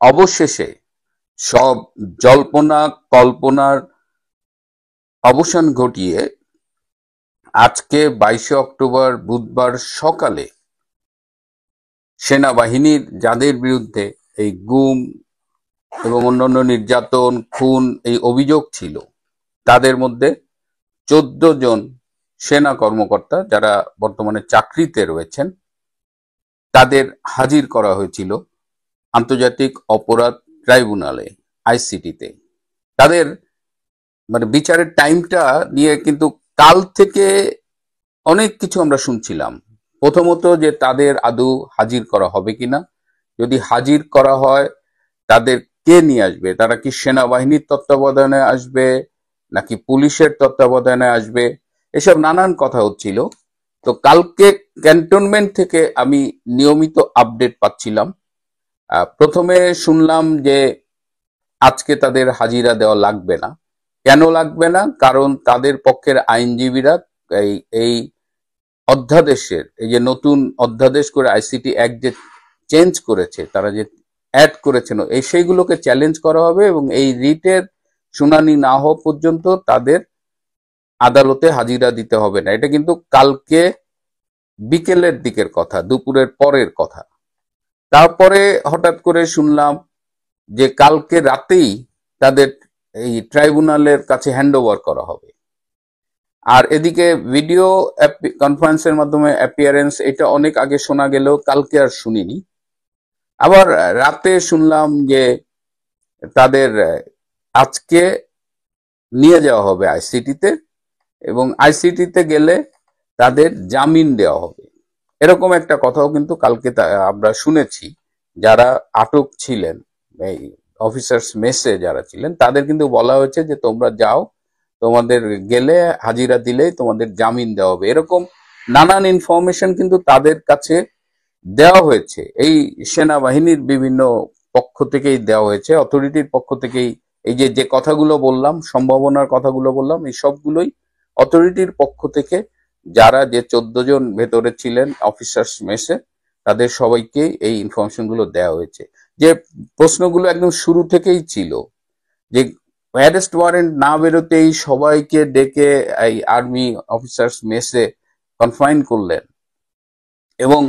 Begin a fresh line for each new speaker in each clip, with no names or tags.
অবশেষে সব জল্পনা কল্পনার অবসান ঘটিয়ে আজকে 22শে অক্টোবর বুধবার সকালে সেনাবাহিনীর যাদের বিরুদ্ধে এই গুম এবং অন্যান্য নির্যাতন খুন এই অভিযোগ ছিল, তাদের মধ্যে 14 জন সেনা কর্মকর্তা যারা বর্তমানে চাকরিতে রয়েছেন তাদের হাজির করা হয়েছিল আন্তর্জাতিক অপরাধ ট্রাইব্যুনালে, আইসিটিতে। তাদের বিচারের টাইমটা নিয়ে কিন্তু কাল থেকে অনেক কিছু আমরা শুনছিলাম। প্রথমত যে তাদের আদৌ হাজির করা হবে কিনা, যদি হাজির করা হয় তাদের কে নিয়ে আসবে, তারা কি সেনাবাহিনীর তত্ত্বাবধানে আসবে নাকি পুলিশের তত্ত্বাবধানে আসবে, এসব নানান কথা হচ্ছিল। তো কালকে ক্যান্টনমেন্ট থেকে আমি নিয়মিত আপডেট পাচ্ছিলাম। প্রথমে শুনলাম যে আজকে তাদের হাজিরা দেওয়া লাগবে না। কেন লাগবে না? কারণ তাদের পক্ষের আইনজীবীরা এই অধ্যাদেশের, এই যে নতুন অধ্যাদেশ করে আইসিটি অ্যাক্ট যে চেঞ্জ করেছে, তারা যে অ্যাড করেছেন, এই সেইগুলোকে চ্যালেঞ্জ করা হবে এবং এই রিটের শুনানি না হওয়া পর্যন্ত তাদের আদালতে হাজিরা দিতে হবে না। এটা কিন্তু কালকে বিকেলের দিকের কথা, দুপুরের পরের কথা। তারপরে হঠাৎ করে শুনলাম যে কালকে রাতেই তাদের এই ট্রাইব্যুনালের কাছে হ্যান্ডওভার করা হবে। আর এদিকে ভিডিও কনফারেন্সের মাধ্যমে অ্যাপিয়ারেন্স, এটা অনেক আগে শোনা গেলেও কালকে আর শুনিনি। আবার রাতে শুনলাম যে তাদের আজকে নিয়ে যাওয়া হবে আইসিটিতে এবং আইসিটিতে গেলে তাদের জামিন দেওয়া হবে, এরকম একটা কথাও কিন্তু কালকে আমরা শুনেছি। যারা আটক ছিলেন, এই অফিসার্স মেসে যারা ছিলেন, তাদের কিন্তু বলা হয়েছে যে তোমরা যাও, তোমাদের গেলে হাজিরা দিলেই তোমাদের জামিন দেওয়া হবে। এরকম নানান ইনফরমেশন কিন্তু তাদের কাছে দেওয়া হয়েছে, এই সেনাবাহিনীর বিভিন্ন পক্ষ থেকেই দেওয়া হয়েছে, অথরিটির পক্ষ থেকেই। এই যে কথাগুলো বললাম, সম্ভাবনার কথাগুলো বললাম, এই সবগুলোই অথরিটির পক্ষ থেকে যারা যে 14 জন ভেতরে ছিলেন অফিসার্স মেসে, তাদের সবাইকে এই ইনফরমেশন গুলো দেওয়া হয়েছে। যে প্রশ্নগুলো একদম শুরু থেকেই ছিল যে অ্যারেস্ট ওয়ারেন্ট না বেরোতেই সবাইকে ডেকে এই আর্মি অফিসার্স মেসে কনফাইন করলেন এবং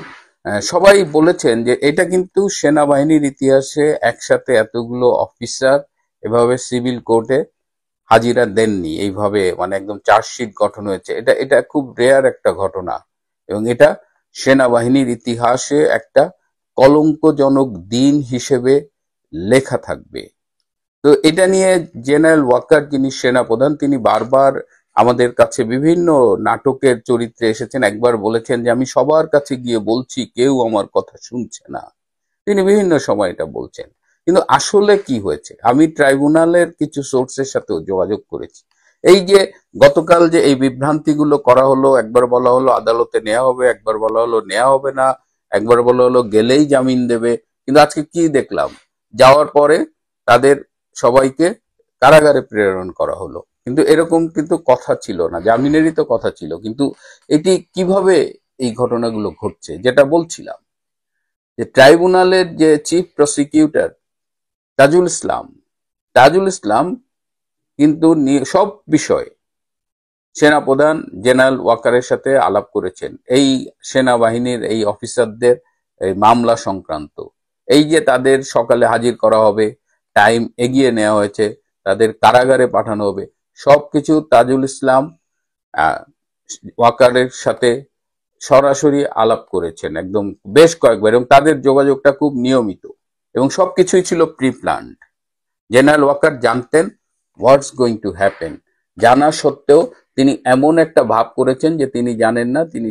সবাই বলেছেন যে এটা কিন্তু সেনাবাহিনীর ইতিহাসে একসাথে এতগুলো অফিসার এভাবে সিভিল কোর্টে হাজিরা দেননি, এইভাবে একদম চার্জশিট গঠন হয়েছে। এটা খুব রেয়ার একটা ঘটনা এবং এটা সেনাবাহিনীর ইতিহাসে একটা কলঙ্কজনক দিন হিসেবে লেখা থাকবে। তো এটা নিয়ে জেনারেল ওয়াকার, যিনি সেনাপ্রধান, তিনি বারবার আমাদের কাছে বিভিন্ন নাটকের চরিত্রে এসেছেন। একবার বলেছেন যে আমি সবার কাছে গিয়ে বলছি, কেউ আমার কথা শুনছে না। তিনি বিভিন্ন সময় এটা বলছেন, কিন্তু আসলে কি হয়েছে আমি ট্রাইব্যুনালের কিছু সোর্সের সাথেও যোগাযোগ করেছি। এই যে গতকাল যে এই বিভ্রান্তিগুলো করা হলো, একবার বলা হলো আদালতে নেওয়া হবে, একবার বলা হলো নেওয়া হবে না, একবার বলা হলো গেলেই জামিন দেবে, কিন্তু আজকে কি দেখলাম, যাওয়ার পরে তাদের সবাইকে কারাগারে প্রেরণ করা হলো। কিন্তু এরকম কিন্তু কথা ছিল না, জামিনেরই তো কথা ছিল। কিন্তু এটি কিভাবে এই ঘটনাগুলো ঘটছে, যেটা বলছিলাম যে ট্রাইব্যুনালের যে চিফ প্রসিকিউটর তাজুল ইসলাম কিন্তু সব বিষয়ে সেনাপ্রধান জেনারেল ওয়াকারের সাথে আলাপ করেছেন, এই সেনাবাহিনীর এই অফিসারদের এই মামলা সংক্রান্ত। এই যে তাদের সকালে হাজির করা হবে, টাইম এগিয়ে নেওয়া হয়েছে, তাদের কারাগারে পাঠানো হবে, সবকিছু তাজুল ইসলাম ওয়াকারের সাথে সরাসরি আলাপ করেছেন একদম বেশ কয়েকবার, এবং তাদের যোগাযোগটা খুব নিয়মিত এবং সবকিছুই ছিল প্রি প্ল্যান্ড। জেনারেল ওয়াকার জানতেন হোয়াটস গোয়িং টু হ্যাপেন, জানা সত্ত্বেও তিনি এমন একটা ভাব করেছেন যে তিনি জানেন না, তিনি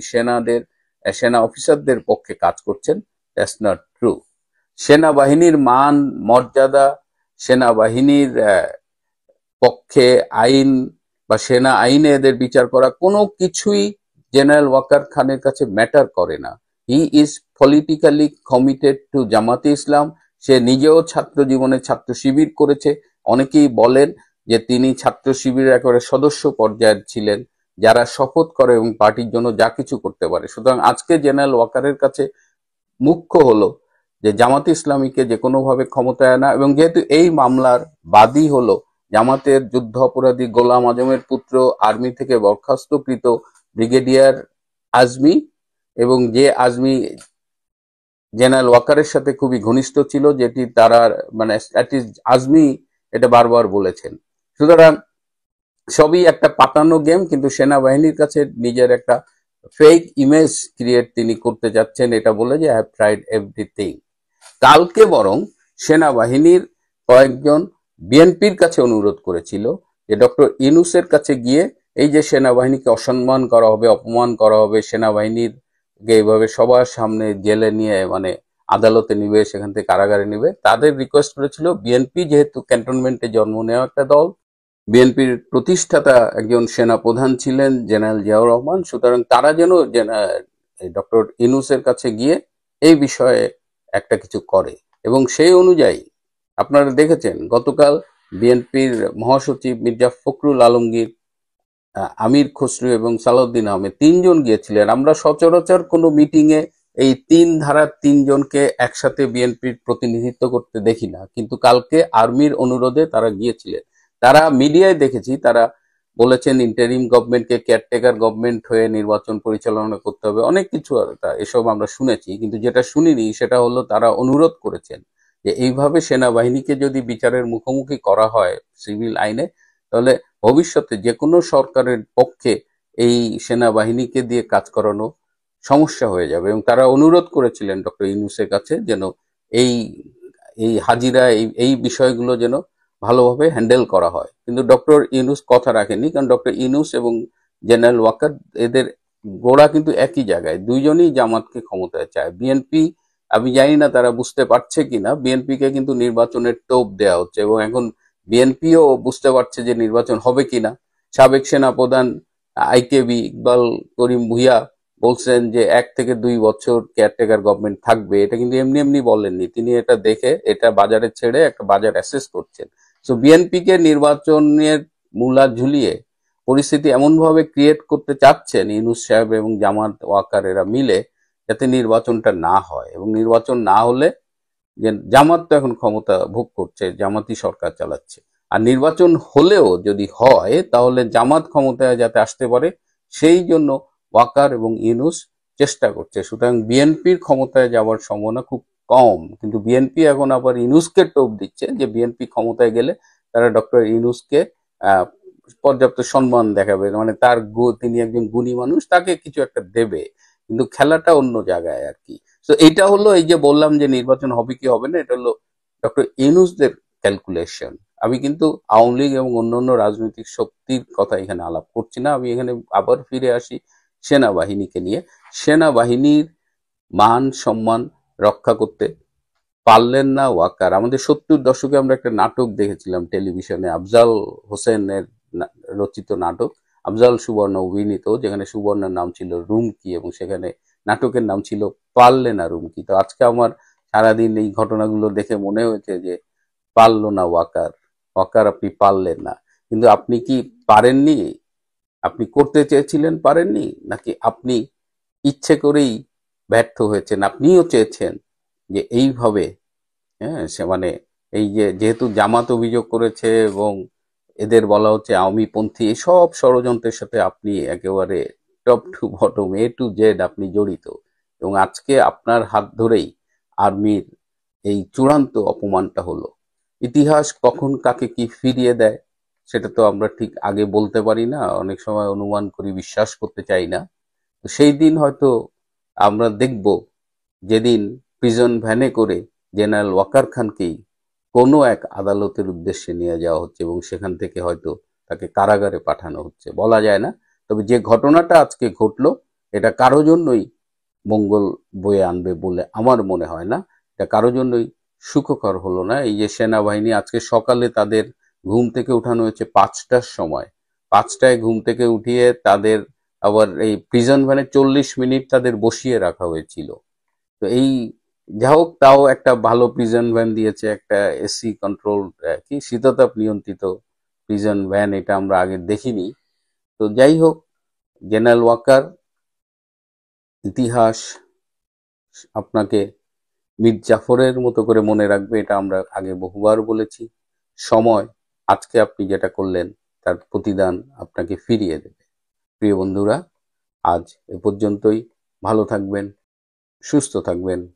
সেনা অফিসারদের পক্ষে কাজ করছেন। That's not true. সেনাবাহিনীর মান মর্যাদা, সেনাবাহিনীর পক্ষে আইন বা সেনা আইনে এদের বিচার করা, কোনো কিছুই জেনারেল ওয়াকার খানের কাছে ম্যাটার করে না। He is politically committed two জামাতে ইসলাম। সে নিজেও ছাত্র জীবনে ছাত্র শিবির করেছে। অনেকেই বলেন যে তিনি ছাত্র শিবিরের একেবারে সদস্য পর্যায়ের ছিলেন, যারা শপথ করে এবং পার্টির জন্য যা কিছু করতে পারে। সুতরাং আজকে জেনারেল ওয়াকারের কাছে মুখ্য হলো যে জামাত ইসলামীকে যে কোনোভাবে ক্ষমতায় আনা, এবং যেহেতু এই মামলার বাদী হলো জামাতের যুদ্ধ অপরাধী গোলাম আজমের পুত্র আর্মি থেকে বরখাস্তকৃত ব্রিগেডিয়ার আজমি, এবং যে আজমি জেনারেল ওয়াকারের সাথে খুবই ঘনিষ্ঠ ছিল, যেটি তারা মানে আজমি এটা বারবার বলেছেন। সুতরাং সবই একটা পাতানো গেম, কিন্তু সেনাবাহিনীর কাছে নিজের একটা ফেক ইমেজ ক্রিয়েট তিনি করতে যাচ্ছেন এটা বলে যে আই হ্যাভ ট্রাইড এভরিথিং। কালকে বরং সেনাবাহিনীর কয়েকজন বিএনপির কাছে অনুরোধ করেছিল যে ডক্টর ইউনূসের কাছে গিয়ে এই যে সেনাবাহিনীকে অসম্মান করা হবে, অপমান করা হবে, সেনাবাহিনীর এইভাবে সবার সামনে জেলে নিয়ে মানে আদালতে নিবে, সেখান থেকে কারাগারে নিবে, তাদের রিকোয়েস্ট করেছিল বিএনপি যেহেতু ক্যান্টনমেন্টে জন্ম নেওয়া একটা দল, বিএনপির প্রতিষ্ঠাতা একজন সেনা প্রধান ছিলেন জেনারেল জিয়াউর রহমান, সুতরাং তারা যেন ডক্টর ইউনূসের কাছে গিয়ে এই বিষয়ে একটা কিছু করে। এবং সেই অনুযায়ী আপনারা দেখেছেন গতকাল বিএনপির মহাসচিব মির্জা ফখরুল আলমগীর, আমির খসরু এবং সালাউদ্দিন আহমেদ তিনজন গিয়েছিলেন। আমরা সচরাচর কোনো মিটিং এ এই তিন ধারার তিনজনকে একসাথে বিএনপির প্রতিনিধিত্ব করতে দেখি না, কিন্তু কালকে আর্মির অনুরোধে তারা গিয়েছিলেন। তারা মিডিয়ায় দেখেছি তারা বলেছেন ইন্টারিম গভর্নমেন্টকে কেয়ারটেকার গভর্নমেন্ট হয়ে নির্বাচন পরিচালনা করতে হবে, অনেক কিছু এসব আমরা শুনেছি, কিন্তু যেটা শুনিনি সেটা হলো তারা অনুরোধ করেছেন যে এইভাবে সেনাবাহিনীকে যদি বিচারের মুখোমুখি করা হয় সিভিল আইনে, তাহলে ভবিষ্যতে যে কোনো সরকারের পক্ষে এই সেনাবাহিনীকে দিয়ে কাজ করানো সমস্যা হয়ে যাবে। এবং তারা অনুরোধ করেছিলেন ডক্টর ইউনূসের কাছে যেন এই এই হাজিরা এই বিষয়গুলো যেন ভালোভাবে হ্যান্ডেল করা হয়, কিন্তু ডক্টর ইউনূস কথা রাখেননি। কারণ ডক্টর ইউনূস এবং জেনারেল ওয়াকার এদের গোড়া কিন্তু একই জায়গায়, দুইজনই জামাতকে ক্ষমতায় চায়। বিএনপি, আমি জানি না তারা বুঝতে পারছে কিনা, বিএনপিকে কিন্তু নির্বাচনের টোপ দেওয়া হচ্ছে, এবং এখন বিএনপিও বুঝতে পারছে যে নির্বাচন হবে কিনা। সাবেক সেনাপ্রধান আইকেবি ইকবাল করিম ভুইয়া বলছেন যে 1 থেকে 2 বছর কেয়ারটেকার গভর্নমেন্ট থাকবে, এটা কিন্তু এমনি এমনি বলেননি, তিনি এটা দেখে এটা বাজারে ছেড়ে একটা বাজার অ্যাসেস করছেন। সো বিএনপিকে নির্বাচনের মূলা ঝুলিয়ে পরিস্থিতি এমনভাবে ক্রিয়েট করতে চাচ্ছেন ইউনূস সাহেব এবং জামাত ওয়াকার এরা মিলে, যাতে নির্বাচনটা না হয়। এবং নির্বাচন না হলে, যে জামাত তো এখন ক্ষমতা ভোগ করছে, জামাতই সরকার চালাচ্ছে, আর নির্বাচন হলেও যদি হয় তাহলে জামাত ক্ষমতায় যাতে আসতে পারে সেই জন্য ওয়াকার এবং ইউনূস চেষ্টা করছে। সুতরাং বিএনপির ক্ষমতায় যাওয়ার সম্ভাবনা খুব কম, কিন্তু বিএনপি এখন আবার ইউনূসকে টোপ দিচ্ছে যে বিএনপি ক্ষমতায় গেলে তারা ডক্টর ইউনূসকে আহ, পর্যাপ্ত সম্মান দেখাবে, মানে তিনি একজন গুণী মানুষ, তাকে কিছু একটা দেবে, কিন্তু খেলাটা অন্য জায়গায় আর কি। তো এইটা হলো, এই যে বললাম যে নির্বাচন হবে কি হবে না, এটা হলো ডক্টর ইউনূসদের ক্যালকুলেশন। আমি কিন্তু আওয়ামী লীগ এবং অন্যান্য রাজনৈতিক শক্তির কথা এখানে আলাপ করছি না। আমি এখানে আবার ফিরে আসি সেনাবাহিনীকে নিয়ে। সেনাবাহিনীর মান সম্মান রক্ষা করতে পারলেন না ওয়াকার। আমাদের 70-এর দশকে আমরা একটা নাটক দেখেছিলাম টেলিভিশনে, আফজাল হোসেনের রচিত নাটক, আফজাল সুবর্ণ অভিনীত, যেখানে সুবর্ণের নাম ছিল রুমকি এবং সেখানে নাটকের নাম ছিল পারলে না রুমকি। তো আজকে আমার সারাদিন এই ঘটনাগুলো দেখে মনে হয়েছে যে পারল না ওয়াকার, ওয়াকার আপনি পারলেন না। কিন্তু আপনি কি পারেননি? আপনি করতে চেয়েছিলেন পারেননি, নাকি আপনি ইচ্ছে করেই ব্যর্থ হয়েছেন? আপনিও চেয়েছেন যে এইভাবে, হ্যাঁ, সে মানে এই যে যেহেতু জামাত অভিযোগ করেছে এবং এদের বলা হচ্ছে আওয়ামীপন্থী, এসব ষড়যন্ত্রের সাথে আপনি একেবারে top to bottom A to Z আপনি জড়িত, এবং আজকে আপনার হাত ধরেই আর্মির এই চূড়ান্ত অপমানটা হলো। ইতিহাস কখন কাকে কি ফিরিয়ে দেয় সেটা তো আমরা ঠিক আগে বলতে পারি না, অনেক সময় অনুমান করি, বিশ্বাস করতে চাই না। তো সেই দিন হয়তো আমরা দেখব, যেদিন প্রিজন ভ্যানে করে জেনারেল ওয়াকার খানকেই কোনো এক আদালতের উদ্দেশ্যে নিয়ে যাওয়া হচ্ছে এবং সেখান থেকে হয়তো তাকে কারাগারে পাঠানো হচ্ছে, বলা যায় না। তবে যে ঘটনাটা আজকে ঘটলো এটা কারো জন্যই মঙ্গল বয়ে আনবে বলে আমার মনে হয় না, এটা কারো জন্যই সুখকর হলো না। এই যে সেনাবাহিনী আজকে সকালে তাদের ঘুম থেকে উঠানো হয়েছে 5টার সময়, 5টায় ঘুম থেকে উঠিয়ে তাদের আবার এই প্রিজন ভ্যানে 40 মিনিট তাদের বসিয়ে রাখা হয়েছিল। তো এই যা হোক, তাও একটা ভালো প্রিজন ভ্যান দিয়েছে, একটা এসি কন্ট্রোল, কি শীততাপ নিয়ন্ত্রিত প্রিজন ভ্যান, এটা আমরা আগে দেখিনি। তো যাই হোক, জেনারেল ওয়াকার, ইতিহাস আপনাকে মীর জাফরের মতো করে মনে রাখবে, এটা আমরা আগে বহুবার বলেছি। সময় আজকে আপনি যেটা করলেন তার প্রতিদান আপনাকে ফিরিয়ে দেবে। প্রিয় বন্ধুরা, আজ এ পর্যন্তই। ভালো থাকবেন, সুস্থ থাকবেন।